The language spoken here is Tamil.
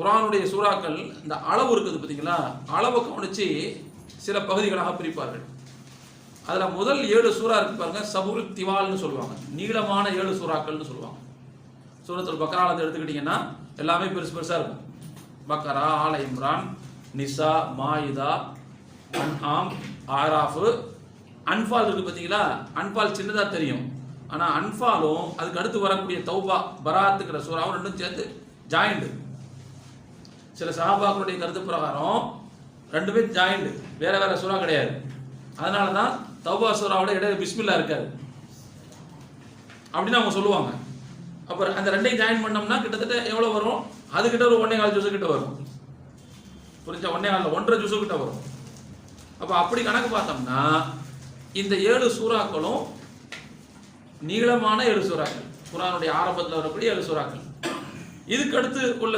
குர்ஆனுடைய சூறாக்கள் இந்த அளவு இருக்குது பார்த்தீங்களா, அளவை கவனித்து சில பகுதிகளாக பிரிப்பார்கள். அதில் முதல் 7 சூறா இருக்கு பாருங்க, சபுல் திவால்னு சொல்லுவாங்க, நீளமான 7 சூறாக்கள்னு சொல்லுவாங்க. சூரத்துல் பக்ரால எடுத்துக்கிட்டிங்கன்னா எல்லாமே பெருசு பெருசாக இருக்கும். பக்ரா, ஆல இம்ரான், நிசா, மாயிதா, அன்ஆம், ஆராஃபு, அன்ஃபால் இருக்குது பார்த்தீங்களா. அன்ஃபால் சின்னதாக தெரியும், ஆனால் அன்ஃபாலும் அதுக்கு அடுத்து வரக்கூடிய தௌபா, பராத்துக்கிற சூறாவும் ரெண்டும் சேர்த்து ஜாயிண்ட். சில சஹாபாக்களுடைய கருத்து பிரகாரம் ரெண்டுமே ஜாயிண்ட், வேற வேற சூறா கிடையாது. அதனால தான் தௌபா சூறாவோட இடையில பிஸ்மில்லா இருக்காது அப்படின்னு அவங்க சொல்லுவாங்க. அப்புறம் அந்த ரெண்டையும் ஜாயின் பண்ணோம்னா கிட்டத்தட்ட எவ்வளோ வரும், அதுக்கிட்ட ஒரு 1.25 ஜூஸு கிட்ட வரும். புரிஞ்சா, 1.25 ஜூஸு கிட்ட வரும். அப்போ அப்படி கணக்கு பார்த்தோம்னா இந்த 7 சூறாக்களும் நீளமான 7 சூறாக்கள், குர்ஆனுடைய ஆரம்பத்தில் வரக்கூடிய 7 சூறாக்கள். இதுக்கு அடுத்து உள்ள